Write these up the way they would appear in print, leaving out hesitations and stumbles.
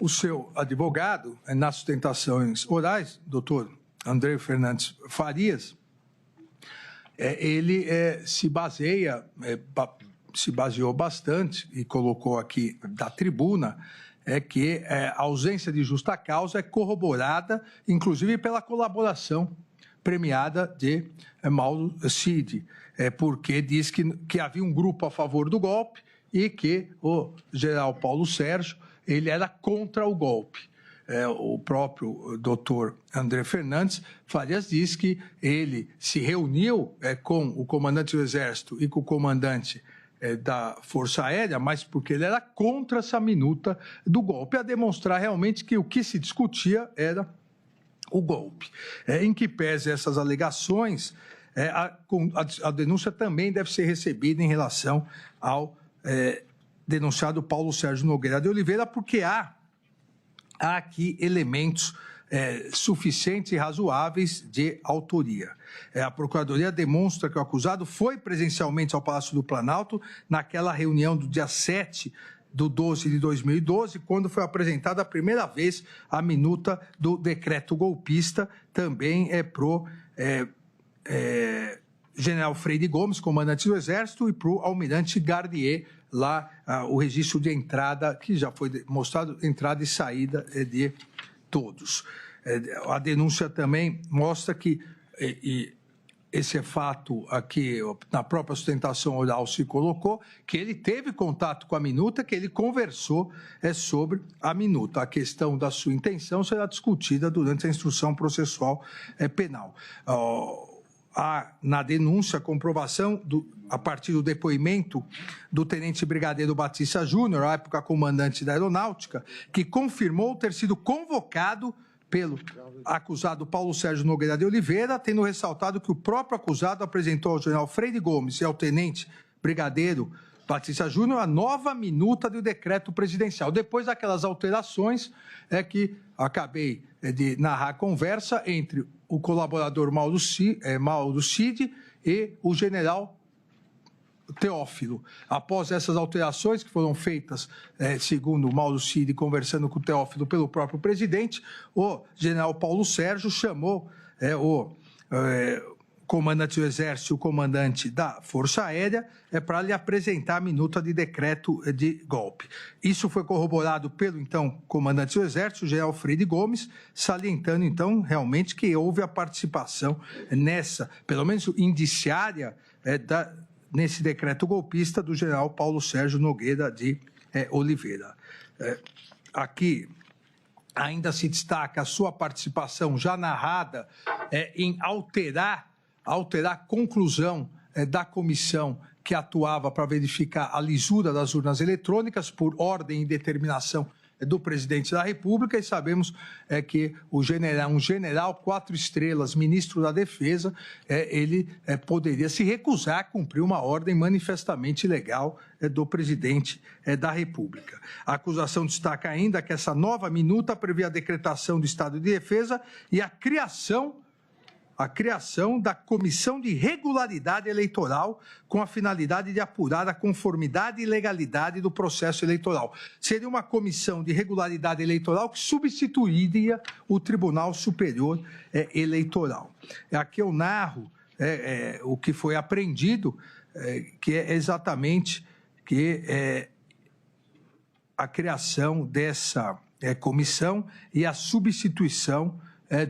o seu advogado, nas sustentações orais, doutor André Fernandes Farias, ele se baseou bastante e colocou aqui da tribuna que a ausência de justa causa é corroborada, inclusive pela colaboração premiada de Mauro Cid, porque diz que havia um grupo a favor do golpe e que o general Paulo Sérgio ele era contra o golpe. O próprio doutor André Fernandes Farias diz que ele se reuniu com o comandante do Exército e com o comandante da Força Aérea, mas porque ele era contra essa minuta do golpe, a demonstrar realmente que o que se discutia era o golpe. Em que pese essas alegações, a denúncia também deve ser recebida em relação ao denunciado Paulo Sérgio Nogueira de Oliveira, porque há aqui elementos suficientes e razoáveis de autoria. A Procuradoria demonstra que o acusado foi presencialmente ao Palácio do Planalto naquela reunião do dia 7/12 de 2012, quando foi apresentada a primeira vez a minuta do decreto golpista, também pro general Freire Gomes, comandante do Exército, e pro almirante Garnier, lá o registro de entrada, que já foi mostrado, entrada e saída de todos. A denúncia também mostra que, e esse fato aqui, na própria sustentação oral se colocou, que ele teve contato com a minuta, que ele conversou sobre a minuta. A questão da sua intenção será discutida durante a instrução processual penal. Há na denúncia a comprovação, a partir do depoimento do tenente brigadeiro Batista Júnior, à época comandante da Aeronáutica, que confirmou ter sido convocado pelo acusado Paulo Sérgio Nogueira de Oliveira, tendo ressaltado que o próprio acusado apresentou ao general Freire Gomes e ao tenente brigadeiro Batista Júnior a nova minuta do decreto presidencial. Depois daquelas alterações, que acabei de narrar a conversa entre o colaborador Mauro Cid e o general Teófilo. Após essas alterações que foram feitas, segundo o Mauro Cid, conversando com o Teófilo pelo próprio presidente, o general Paulo Sérgio chamou o comandante do Exército e o comandante da Força Aérea para lhe apresentar a minuta de decreto de golpe. Isso foi corroborado pelo, então, comandante do Exército, o general Freire Gomes, salientando, então, realmente que houve a participação nessa, pelo menos indiciária, nesse decreto golpista do general Paulo Sérgio Nogueira de Oliveira. Aqui ainda se destaca a sua participação já narrada em alterar a conclusão da comissão que atuava para verificar a lisura das urnas eletrônicas por ordem e determinação do presidente da República, e sabemos que um general 4 estrelas, ministro da Defesa, ele poderia se recusar a cumprir uma ordem manifestamente ilegal do presidente da República. A acusação destaca ainda que essa nova minuta prevê a decretação do estado de defesa e a criação da Comissão de Regularidade Eleitoral com a finalidade de apurar a conformidade e legalidade do processo eleitoral. Seria uma comissão de regularidade eleitoral que substituiria o Tribunal Superior Eleitoral. Aqui eu narro o que foi apreendido, que é exatamente a criação dessa comissão e a substituição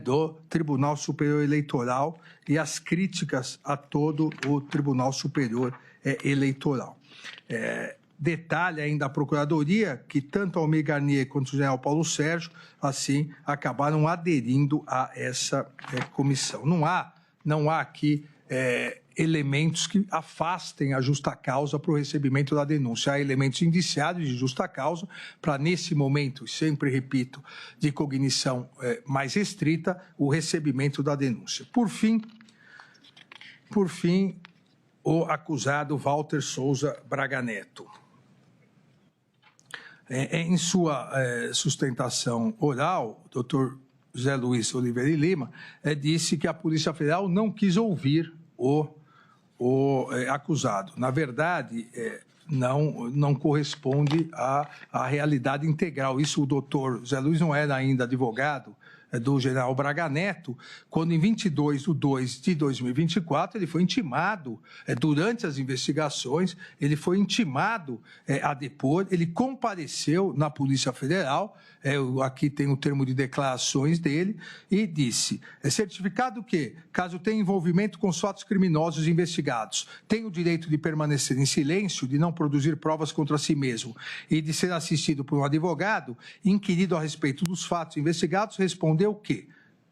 do Tribunal Superior Eleitoral e as críticas a todo o Tribunal Superior Eleitoral. Detalhe ainda a Procuradoria que tanto Almir Garnier quanto o general Paulo Sérgio, assim, acabaram aderindo a essa comissão. Não há aqui elementos que afastem a justa causa para o recebimento da denúncia. Há elementos indiciados de justa causa para, nesse momento, sempre repito, de cognição mais restrita, o recebimento da denúncia. Por fim, o acusado Walter Souza Braga Neto. Em sua sustentação oral, o doutor José Luiz Oliveira e Lima disse que a Polícia Federal não quis ouvir o acusado. Na verdade, não corresponde à realidade integral. Isso o doutor Zé Luiz não era ainda advogado do general Braga Neto, quando em 22/2/2024 ele foi intimado, durante as investigações, ele foi intimado a depor, ele compareceu na Polícia Federal, aqui tem o termo de declarações dele, e disse, certificado que, caso tenha envolvimento com os fatos criminosos investigados, tem o direito de permanecer em silêncio, de não produzir provas contra si mesmo e de ser assistido por um advogado, inquirido a respeito dos fatos investigados, respondeu que,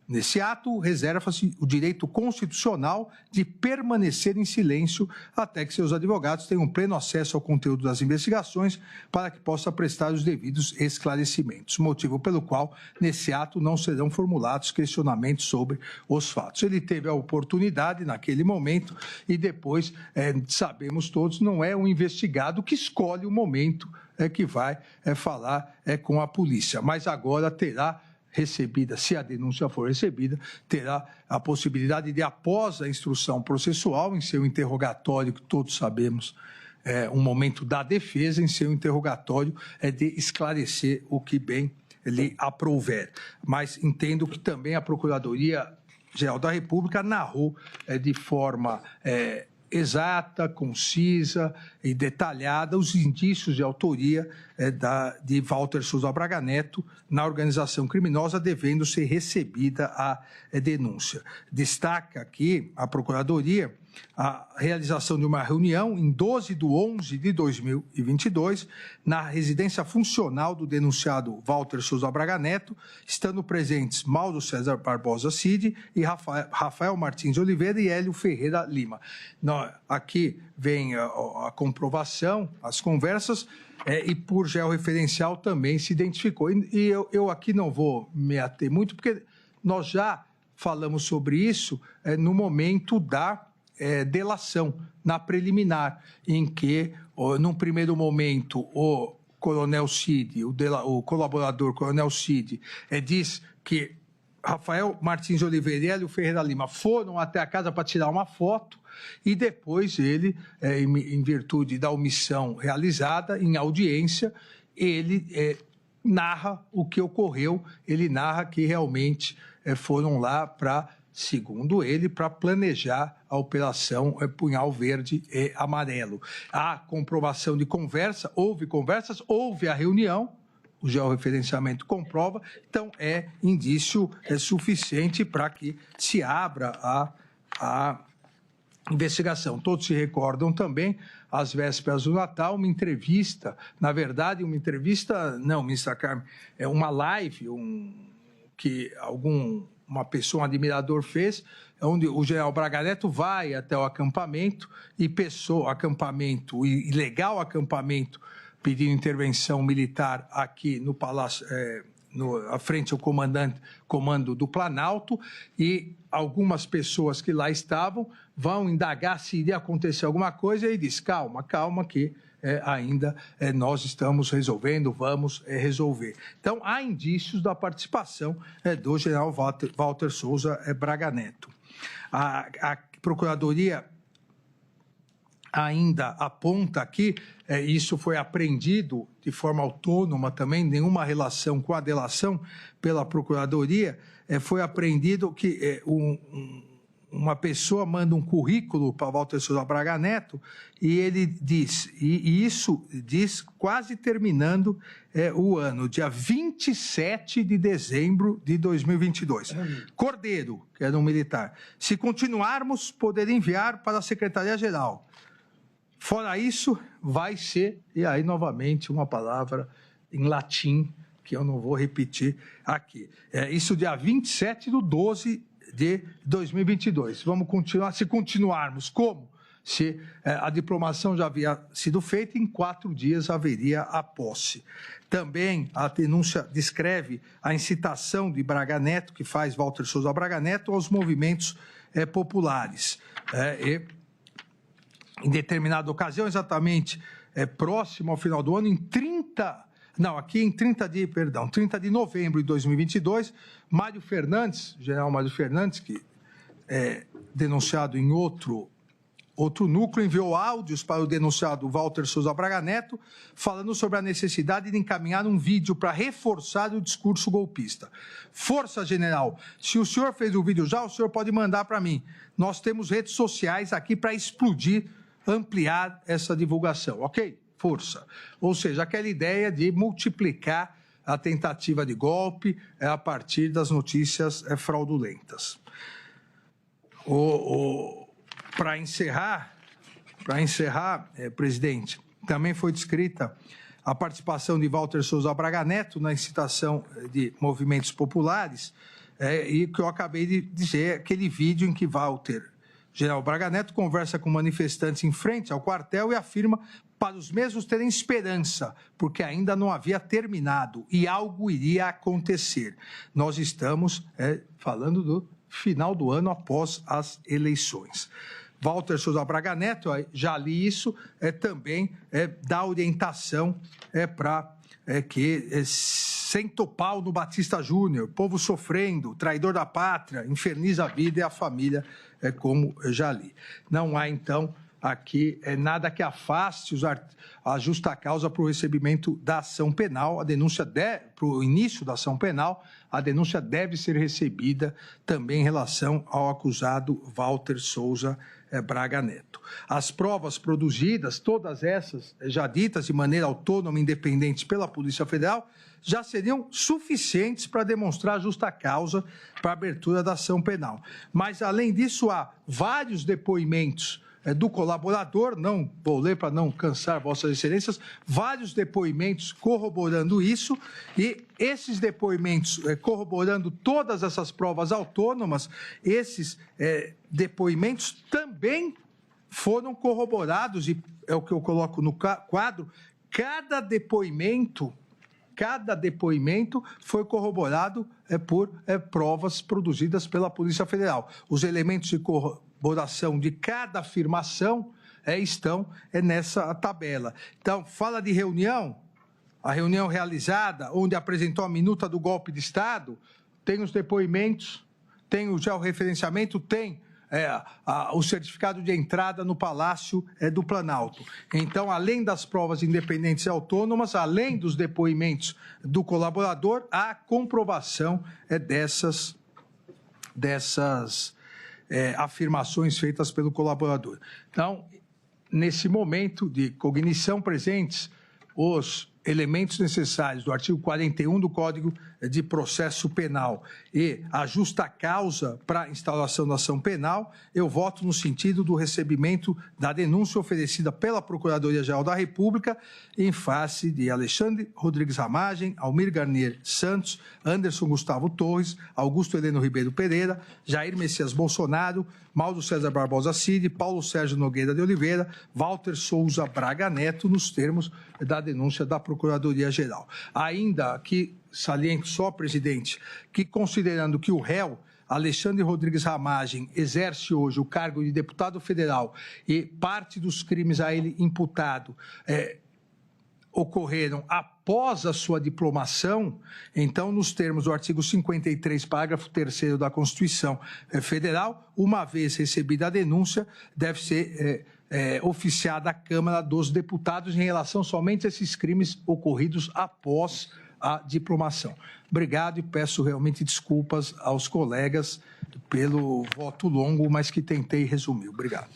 nesse ato, reserva-se o direito constitucional de permanecer em silêncio até que seus advogados tenham pleno acesso ao conteúdo das investigações para que possa prestar os devidos esclarecimentos, motivo pelo qual, nesse ato, não serão formulados questionamentos sobre os fatos. Ele teve a oportunidade naquele momento e depois, sabemos todos, não é um investigado que escolhe o momento que vai falar com a polícia, mas agora terá recebida, se a denúncia for recebida, terá a possibilidade de, após a instrução processual, em seu interrogatório, que todos sabemos, um momento da defesa, em seu interrogatório, de esclarecer o que bem lhe aprouver. Mas entendo que também a Procuradoria-Geral da República narrou de forma exata, concisa e detalhada os indícios de autoria de Walter Souza Braga Neto na organização criminosa, devendo ser recebida a denúncia. Destaca aqui a Procuradoria a realização de uma reunião em 12/11/2022 na residência funcional do denunciado Walter Souza Braga Neto, estando presentes Mauro César Barbosa Cid e Rafael Martins Oliveira e Hélio Ferreira Lima. Aqui vem a comprovação, as conversas, e por georreferencial também se identificou. E eu aqui não vou me ater muito, porque nós já falamos sobre isso no momento da delação, na preliminar, em que, num primeiro momento, o Coronel Cid, o colaborador Coronel Cid, diz que Rafael Martins Oliveira e Hélio Ferreira Lima foram até a casa para tirar uma foto e depois ele, em virtude da omissão realizada, em audiência, ele narra o que ocorreu, ele narra que realmente foram lá para, segundo ele, para planejar a operação Punhal Verde e Amarelo. Há comprovação de conversa, houve a reunião, o georreferenciamento comprova, então é indício suficiente para que se abra a investigação. Todos se recordam também, às vésperas do Natal, uma entrevista, na verdade, não, ministra Carmen, é uma live que uma pessoa, um admirador fez, onde o general Braga Neto vai até o acampamento e ilegal acampamento, pedindo intervenção militar aqui no Palácio, à frente ao comando do Planalto, e algumas pessoas que lá estavam vão indagar se iria acontecer alguma coisa, e ele diz, calma, que ainda nós estamos resolvendo, vamos resolver. Então, há indícios da participação do general Walter Souza Braga Neto. A Procuradoria ainda aponta aqui, isso foi apreendido de forma autônoma também, nenhuma relação com a delação pela Procuradoria, foi apreendido que uma pessoa manda um currículo para Walter Souza Braga Neto e ele diz, e isso diz quase terminando o ano, dia 27 de dezembro de 2022. Cordeiro, que era um militar, se continuarmos, poder enviar para a Secretaria-Geral. Fora isso, vai ser, e aí novamente uma palavra em latim, que eu não vou repetir aqui. Isso dia 27/12 de 2022. Vamos continuar, se continuarmos como? Se a diplomação já havia sido feita, em 4 dias haveria a posse. Também a denúncia descreve a incitação de Braga Neto, que faz Walter Souza Braga Neto, aos movimentos populares. Em determinada ocasião, exatamente próximo ao final do ano, em 30 de novembro de 2022, Mário Fernandes, general Mário Fernandes, que é denunciado em outro Outro núcleo enviou áudios para o denunciado Walter Souza Braga Neto, falando sobre a necessidade de encaminhar um vídeo para reforçar o discurso golpista. Força, general, se o senhor fez o vídeo já, o senhor pode mandar para mim. Nós temos redes sociais aqui para explodir, ampliar essa divulgação, ok? Força. Ou seja, aquela ideia de multiplicar a tentativa de golpe a partir das notícias fraudulentas. Para encerrar, presidente, também foi descrita a participação de Walter Souza Braga Neto na incitação de movimentos populares, e que eu acabei de dizer, aquele vídeo em que Walter, general Braga Neto, conversa com manifestantes em frente ao quartel e afirma para os mesmos terem esperança, porque ainda não havia terminado e algo iria acontecer. Nós estamos falando do final do ano após as eleições. Walter Souza Braga Neto, já li isso, também dá orientação para que senta o pau no Batista Júnior, povo sofrendo, traidor da pátria, inferniza a vida e a família, como já li. Não há, então, aqui nada que afaste a justa causa para o recebimento da ação penal, a denúncia para o início da ação penal, a denúncia deve ser recebida também em relação ao acusado Walter Souza Braga Neto. As provas produzidas, todas essas já ditas de maneira autônoma e independente pela Polícia Federal, já seriam suficientes para demonstrar a justa causa para a abertura da ação penal. Mas, além disso, há vários depoimentos do colaborador, não vou ler para não cansar vossas excelências, vários depoimentos corroborando isso, e esses depoimentos corroborando todas essas provas autônomas, esses depoimentos também foram corroborados, e é o que eu coloco no quadro, cada depoimento foi corroborado por provas produzidas pela Polícia Federal. Os elementos de corroboração de cada afirmação estão nessa tabela. Então, fala de reunião, a reunião realizada, onde apresentou a minuta do golpe de Estado, tem os depoimentos, tem já o referenciamento, tem o certificado de entrada no Palácio do Planalto. Então, além das provas independentes e autônomas, além dos depoimentos do colaborador, há comprovação dessas afirmações feitas pelo colaborador. Então, nesse momento de cognição presentes, os elementos necessários do artigo 41 do Código de Processo Penal e a justa causa para a instauração da ação penal, eu voto no sentido do recebimento da denúncia oferecida pela Procuradoria-Geral da República em face de Alexandre Rodrigues Ramagem, Almir Garnier Santos, Anderson Gustavo Torres, Augusto Heleno Ribeiro Pereira, Jair Messias Bolsonaro, Mauro César Barbosa Cid, Paulo Sérgio Nogueira de Oliveira, Walter Souza Braga Neto, nos termos da denúncia da Procuradoria-Geral. Ainda que saliento só, presidente, que considerando que o réu Alexandre Rodrigues Ramagem exerce hoje o cargo de deputado federal e parte dos crimes a ele imputado ocorreram após a sua diplomação, então, nos termos do artigo 53, parágrafo 3º da Constituição Federal, uma vez recebida a denúncia, deve ser oficiada à Câmara dos Deputados em relação somente a esses crimes ocorridos após a diplomação. Obrigado e peço realmente desculpas aos colegas pelo voto longo, mas que tentei resumir. Obrigado.